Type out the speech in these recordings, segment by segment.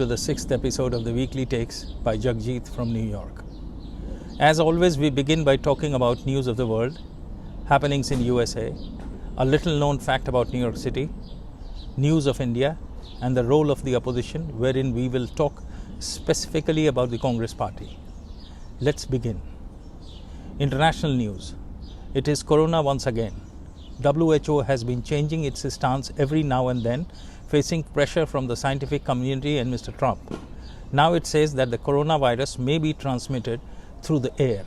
to the 6th episode of the Weekly Takes by Jagjit from New York. As always, we begin by talking about news of the world, happenings in USA, a little known fact about New York City, news of India, and the role of the opposition, wherein we will talk specifically about the Congress Party. Let's begin. International news. It is Corona once again. WHO has been changing its stance every now and then, facing pressure from the scientific community and Mr. Trump. Now it says that the coronavirus may be transmitted through the air.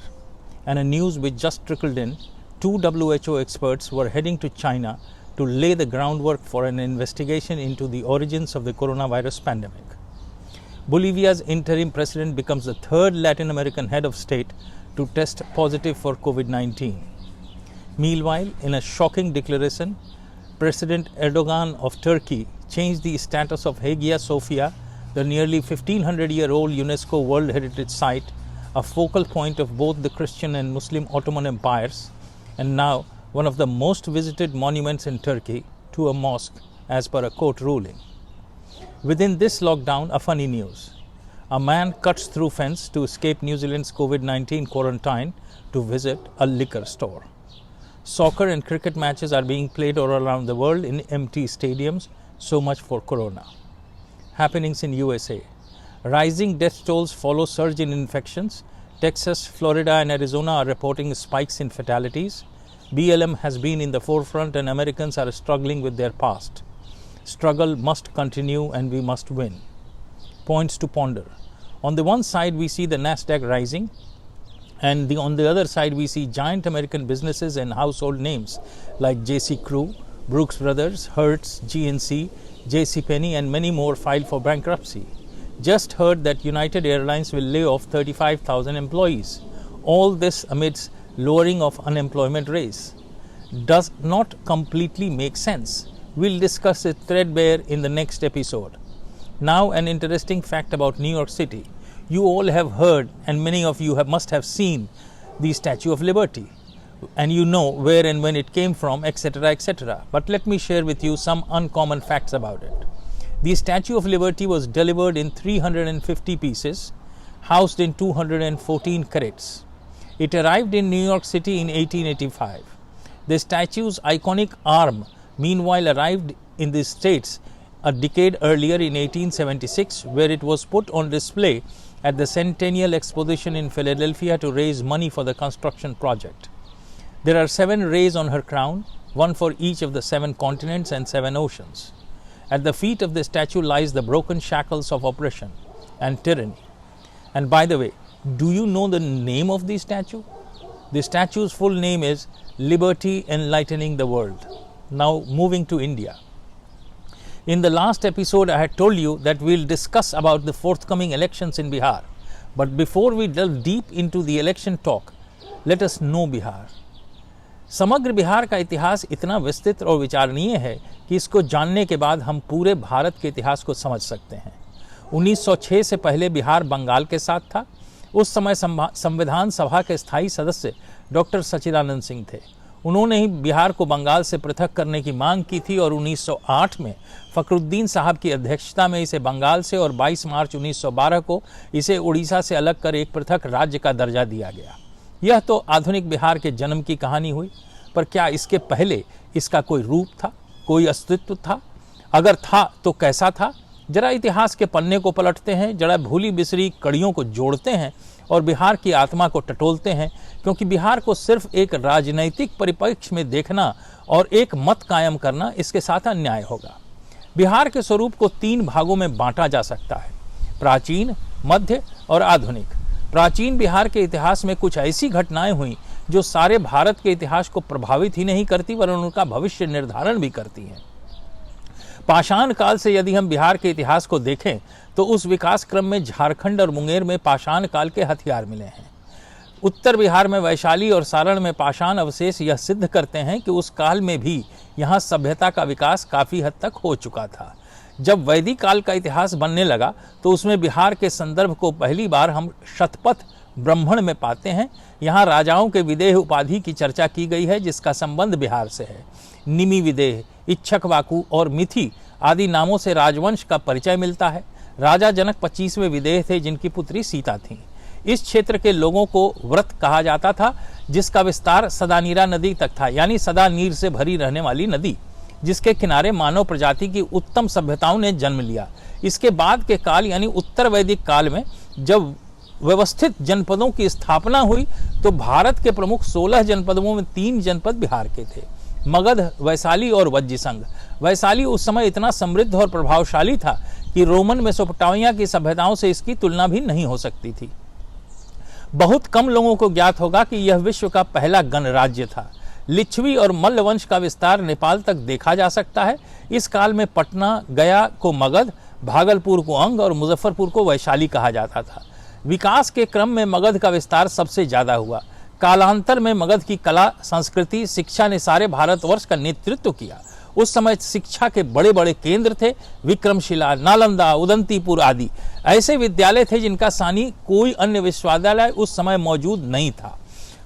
And a news which just trickled in, 2 WHO experts were heading to China to lay the groundwork for an investigation into the origins of the coronavirus pandemic. Bolivia's interim president becomes the 3rd Latin American head of state to test positive for COVID-19. Meanwhile, in a shocking declaration, President Erdogan of Turkey changed the status of Hagia Sophia, the nearly 1500-year-old UNESCO World Heritage Site, a focal point of both the Christian and Muslim Ottoman empires, and now one of the most visited monuments in Turkey, to a mosque as per a court ruling. Within this lockdown, a funny news. A man cuts through fence to escape New Zealand's COVID-19 quarantine to visit a liquor store. Soccer and cricket matches are being played all around the world in empty stadiums. So much for Corona. Happenings in USA. Rising death tolls follow surge in infections. Texas, Florida and Arizona are reporting spikes in fatalities. BLM has been in the forefront and Americans are struggling with their past. Struggle must continue and we must win. Points to ponder. On the one side, we see the Nasdaq rising, and on the other side, we see giant American businesses and household names like J.C. Crew, Brooks Brothers, Hertz, GNC, JCPenney, and many more filed for bankruptcy. Just heard that United Airlines will lay off 35,000 employees. All this amidst lowering of unemployment rates. Does not completely make sense. We'll discuss it threadbare in the next episode. Now, an interesting fact about New York City. You all have heard, and many of you must have seen, the Statue of Liberty. And you know where and when it came from, etc., etc. But let me share with you some uncommon facts about it. The Statue of Liberty was delivered in 350 pieces, housed in 214 crates. It arrived in New York City in 1885. The statue's iconic arm, meanwhile, arrived in the States a decade earlier in 1876, where it was put on display at the Centennial Exposition in Philadelphia to raise money for the construction project. There are 7 rays on her crown, one for each of the 7 continents and 7 oceans. At the feet of the statue lies the broken shackles of oppression and tyranny. And by the way, do you know the name of the statue? The statue's full name is Liberty Enlightening the World. Now moving to India. In the last episode, I had told you that we'll discuss about the forthcoming elections in Bihar. But before we delve deep into the election talk, let us know Bihar. समग्र बिहार का इतिहास इतना विस्तृत और विचारणीय है कि इसको जानने के बाद हम पूरे भारत के इतिहास को समझ सकते हैं। 1906 से पहले बिहार बंगाल के साथ था। उस समय संविधान सभा के स्थायी सदस्य डॉक्टर सच्चिदानंद सिंह थे। उन्होंने ही बिहार को बंगाल से पृथक करने की मांग की थी और 1908 में फखरुद्दीन साहब की अध्यक्षता में इसे बंगाल से और 22 मार्च 1912 को इसे उड़ीसा से अलग कर एक पृथक राज्य का दर्जा दिया गया। यह तो आधुनिक बिहार के जन्म की कहानी हुई, पर क्या इसके पहले इसका कोई रूप था, कोई अस्तित्व था? अगर था तो कैसा था? जरा इतिहास के पन्ने को पलटते हैं, जरा भूली बिसरी कड़ियों को जोड़ते हैं और बिहार की आत्मा को टटोलते हैं, क्योंकि बिहार को सिर्फ एक राजनैतिक परिप्रेक्ष्य में देखना और एक मत कायम करना इसके साथ अन्याय होगा। बिहार के स्वरूप को 3 भागों में बांटा जा सकता है: प्राचीन, मध्य और आधुनिक। प्राचीन बिहार के इतिहास में कुछ ऐसी घटनाएं हुई जो सारे भारत के इतिहास को प्रभावित ही नहीं करती वरन उनका भविष्य निर्धारण भी करती हैं। पाषाण काल से यदि हम बिहार के इतिहास को देखें तो उस विकास क्रम में झारखंड और मुंगेर में पाषाण काल के हथियार मिले हैं। उत्तर बिहार में वैशाली और सारण में पाषाण अवशेष यह सिद्ध करते हैं कि उस काल में भी यहाँ सभ्यता का विकास काफ़ी हद तक हो चुका था। जब वैदिक काल का इतिहास बनने लगा तो उसमें बिहार के संदर्भ को पहली बार हम शतपथ ब्राह्मण में पाते हैं। यहाँ राजाओं के विदेह उपाधि की चर्चा की गई है जिसका संबंध बिहार से है। निमि विदेह, इच्छकवाकू और मिथि आदि नामों से राजवंश का परिचय मिलता है। राजा जनक 25वें विदेह थे जिनकी पुत्री सीता थी। इस क्षेत्र के लोगों को व्रत कहा जाता था, जिसका विस्तार सदानीरा नदी तक था, यानी सदा नीर से भरी रहने वाली नदी, जिसके किनारे मानव प्रजाति की उत्तम सभ्यताओं ने जन्म लिया। इसके बाद के काल यानी उत्तर वैदिक काल में जब व्यवस्थित जनपदों की स्थापना हुई तो भारत के प्रमुख 16 जनपदों में 3 जनपद बिहार के थे, मगध, वैशाली और वज्जी संघ। वैशाली उस समय इतना समृद्ध और प्रभावशाली था कि रोमन मेसोपोटामिया की सभ्यताओं से इसकी तुलना भी नहीं हो सकती थी। बहुत कम लोगों को ज्ञात होगा कि यह विश्व का पहला गणराज्य था। लिच्छवी और मल्ल वंश का विस्तार नेपाल तक देखा जा सकता है। इस काल में पटना, गया को मगध, भागलपुर को अंग और मुजफ्फरपुर को वैशाली कहा जाता था। विकास के क्रम में मगध का विस्तार सबसे ज्यादा हुआ। कालांतर में मगध की कला, संस्कृति, शिक्षा ने सारे भारतवर्ष का नेतृत्व किया। उस समय शिक्षा के बड़े बड़े केंद्र थे, विक्रमशिला, नालंदा, उदंतीपुर आदि ऐसे विद्यालय थे जिनका सानी कोई अन्य विश्वविद्यालय उस समय मौजूद नहीं था।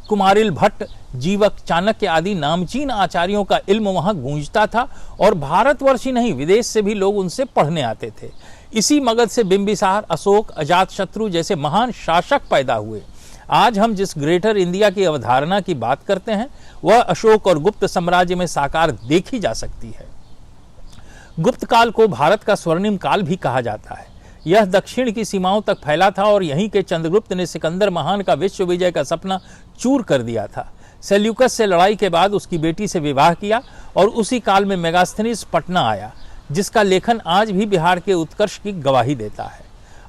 कुमारिल भट्ट, जीवक, चाणक्य आदि नामचीन आचार्यों का इल्म वहां गूंजता था और भारतवर्ष ही नहीं विदेश से भी लोग उनसे पढ़ने आते थे। इसी मगध से बिंबिसार, अशोक, अजातशत्रु जैसे महान शासक पैदा हुए। आज हम जिस ग्रेटर इंडिया की अवधारणा की बात करते हैं वह अशोक और गुप्त साम्राज्य में साकार देखी जा सकती है। गुप्त काल को भारत का स्वर्णिम काल भी कहा जाता है। यह दक्षिण की सीमाओं तक फैला था और यहीं के चंद्रगुप्त ने सिकंदर महान का विश्व विजय का सपना चूर कर दिया था। सेल्यूकस से लड़ाई के बाद उसकी बेटी से विवाह किया और उसी काल में मेगास्थनीज पटना आया, जिसका लेखन आज भी बिहार के उत्कर्ष की गवाही देता है।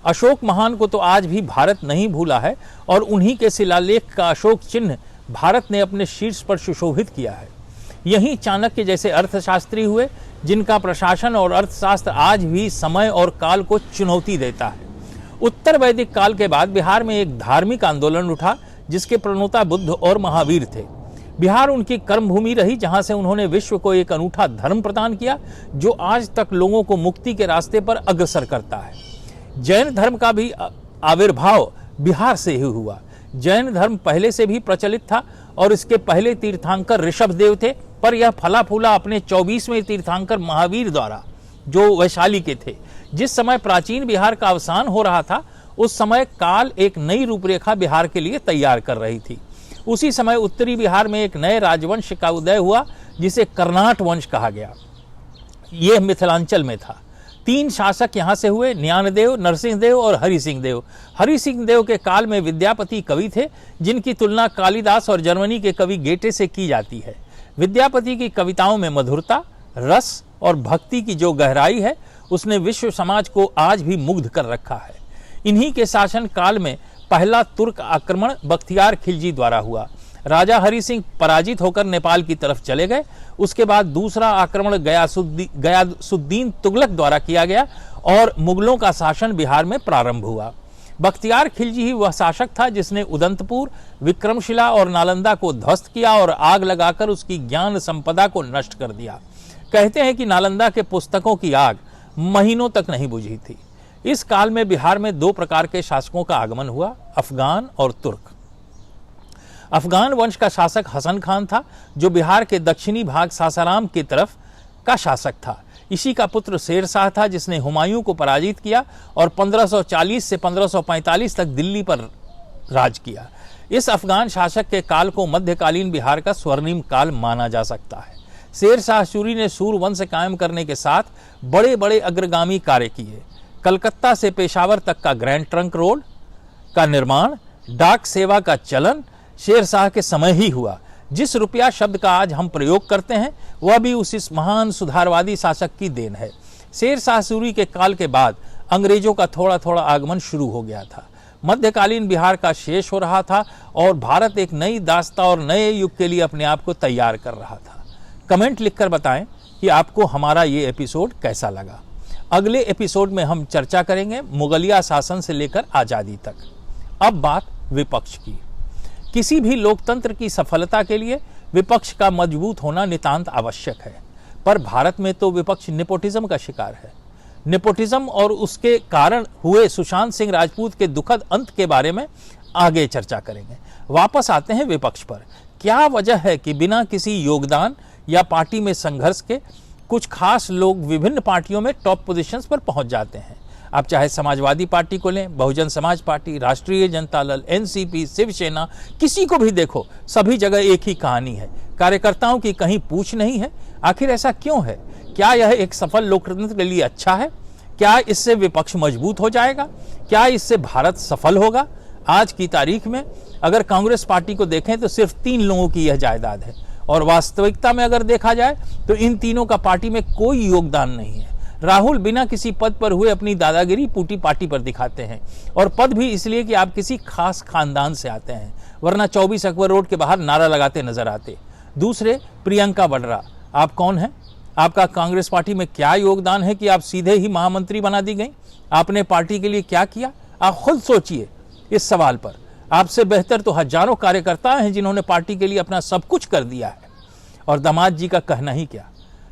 अशोक महान को तो आज भी भारत नहीं भूला है और उन्हीं के शिलालेख का अशोक चिन्ह भारत ने अपने शीर्ष पर सुशोभित किया है। यहीं चाणक्य जैसे अर्थशास्त्री हुए जिनका प्रशासन और अर्थशास्त्र आज भी समय और काल को चुनौती देता है। उत्तर वैदिक काल के बाद बिहार में एक धार्मिक आंदोलन उठा जिसके प्रणेता बुद्ध और महावीर थे। बिहार उनकी कर्मभूमि रही जहां से उन्होंने विश्व को एक अनूठा धर्म प्रदान किया जो आज तक लोगों को मुक्ति के रास्ते पर अग्रसर करता है। जैन धर्म का भी आविर्भाव बिहार से ही हुआ। जैन धर्म पहले से भी प्रचलित था और इसके पहले तीर्थंकर ऋषभ देव थे, पर यह फला फूला अपने 24वें तीर्थंकर महावीर द्वारा, जो वैशाली के थे। जिस समय प्राचीन बिहार का अवसान हो रहा था उस समय काल एक नई रूपरेखा बिहार के लिए तैयार कर रही थी। उसी समय उत्तरी बिहार में एक नए राजवंश का उदय हुआ जिसे कर्नाट वंश कहा गया। यह मिथिलांचल में था। 3 शासक यहाँ से हुए, ज्ञानदेव, नरसिंहदेव और हरि सिंह देव। हरि सिंह देव के काल में विद्यापति कवि थे जिनकी तुलना कालिदास और जर्मनी के कवि गेटे से की जाती है। विद्यापति की कविताओं में मधुरता, रस और भक्ति की जो गहराई है उसने विश्व समाज को आज भी मुग्ध कर रखा है। इन्हीं के शासन काल में पहला तुर्क आक्रमण बख्तियार खिलजी द्वारा हुआ। राजा हरि सिंह पराजित होकर नेपाल की तरफ चले गए। उसके बाद दूसरा आक्रमण गयासुद्दीन तुगलक द्वारा किया गया और मुगलों का शासन बिहार में प्रारंभ हुआ। बख्तियार खिलजी ही वह शासक था जिसने उदंतपुर, विक्रमशिला और नालंदा को ध्वस्त किया और आग लगाकर उसकी ज्ञान संपदा को नष्ट कर दिया। कहते हैं कि नालंदा के पुस्तकों की आग महीनों तक नहीं बुझी थी। इस काल में बिहार में 2 प्रकार के शासकों का आगमन हुआ, अफगान और तुर्क। अफगान वंश का शासक हसन खान था जो बिहार के दक्षिणी भाग सासाराम की तरफ का शासक था। इसी का पुत्र शेर शाह था जिसने हुमायूं को पराजित किया और 1540 से 1545 तक दिल्ली पर राज किया। इस अफगान शासक के काल को मध्यकालीन बिहार का स्वर्णिम काल माना जा सकता है। शेर शाह सूरी ने सूर वंश कायम करने के साथ बड़े बड़े अग्रगामी कार्य किए। कलकत्ता से पेशावर तक का ग्रैंड ट्रंक रोड का निर्माण, डाक सेवा का चलन शेर शाह के समय ही हुआ। जिस रुपया शब्द का आज हम प्रयोग करते हैं वह भी उस महान सुधारवादी शासक की देन है। शेर शाह सूरी के काल के बाद अंग्रेजों का थोड़ा थोड़ा आगमन शुरू हो गया था। मध्यकालीन बिहार का शेष हो रहा था और भारत एक नई दास्ता और नए युग के लिए अपने आप को तैयार कर रहा था। कमेंट लिखकर बताएं कि आपको हमारा ये एपिसोड कैसा लगा। अगले एपिसोड में हम चर्चा करेंगे मुगलिया शासन से लेकर आज़ादी तक। अब बात विपक्ष की। किसी भी लोकतंत्र की सफलता के लिए विपक्ष का मजबूत होना नितांत आवश्यक है, पर भारत में तो विपक्ष नेपोटिज्म का शिकार है। नेपोटिज्म और उसके कारण हुए सुशांत सिंह राजपूत के दुखद अंत के बारे में आगे चर्चा करेंगे। वापस आते हैं विपक्ष पर। क्या वजह है कि बिना किसी योगदान या पार्टी में संघर्ष के कुछ खास लोग विभिन्न पार्टियों में टॉप पोजीशंस पर पहुंच जाते हैं? आप चाहे समाजवादी पार्टी को लें, बहुजन समाज पार्टी, राष्ट्रीय जनता दल, एनसीपी, शिवसेना, किसी को भी देखो, सभी जगह एक ही कहानी है। कार्यकर्ताओं की कहीं पूछ नहीं है। आखिर ऐसा क्यों है? क्या यह एक सफल लोकतंत्र के लिए अच्छा है? क्या इससे विपक्ष मजबूत हो जाएगा? क्या इससे भारत सफल होगा? आज की तारीख में अगर कांग्रेस पार्टी को देखें तो सिर्फ 3 लोगों की यह जायदाद है, और वास्तविकता में अगर देखा जाए तो इन तीनों का पार्टी में कोई योगदान नहीं है। राहुल बिना किसी पद पर हुए अपनी दादागिरी पूटी पार्टी पर दिखाते हैं, और पद भी इसलिए कि आप किसी खास खानदान से आते हैं, वरना 24 अकबर रोड के बाहर नारा लगाते नजर आते। दूसरे, प्रियंका वाड्रा, आप कौन हैं? आपका कांग्रेस पार्टी में क्या योगदान है कि आप सीधे ही महामंत्री बना दी गई? आपने पार्टी के लिए क्या किया? आप खुद सोचिए इस सवाल पर। आपसे बेहतर तो हजारों कार्यकर्ता हैं जिन्होंने पार्टी के लिए अपना सब कुछ कर दिया है। और दामाद जी का कहना ही क्या।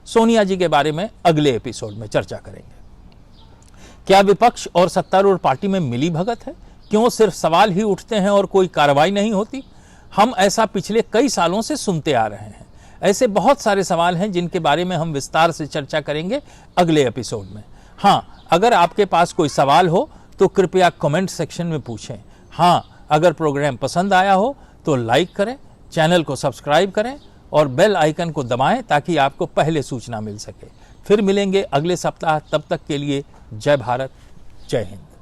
सोनिया जी के बारे में अगले एपिसोड में चर्चा करेंगे। क्या विपक्ष और सत्तारूढ़ पार्टी में मिली भगत है? क्यों सिर्फ सवाल ही उठते हैं और कोई कार्रवाई नहीं होती? हम ऐसा पिछले कई सालों से सुनते आ रहे हैं। ऐसे बहुत सारे सवाल हैं जिनके बारे में हम विस्तार से चर्चा करेंगे अगले एपिसोड में। हाँ, अगर आपके पास कोई सवाल हो तो कृपया कमेंट सेक्शन में पूछें। हाँ, अगर प्रोग्राम पसंद आया हो तो लाइक करें, चैनल को सब्सक्राइब करें और बेल आइकन को दबाएं ताकि आपको पहले सूचना मिल सके। फिर मिलेंगे अगले सप्ताह। तब तक के लिए जय भारत, जय हिंद।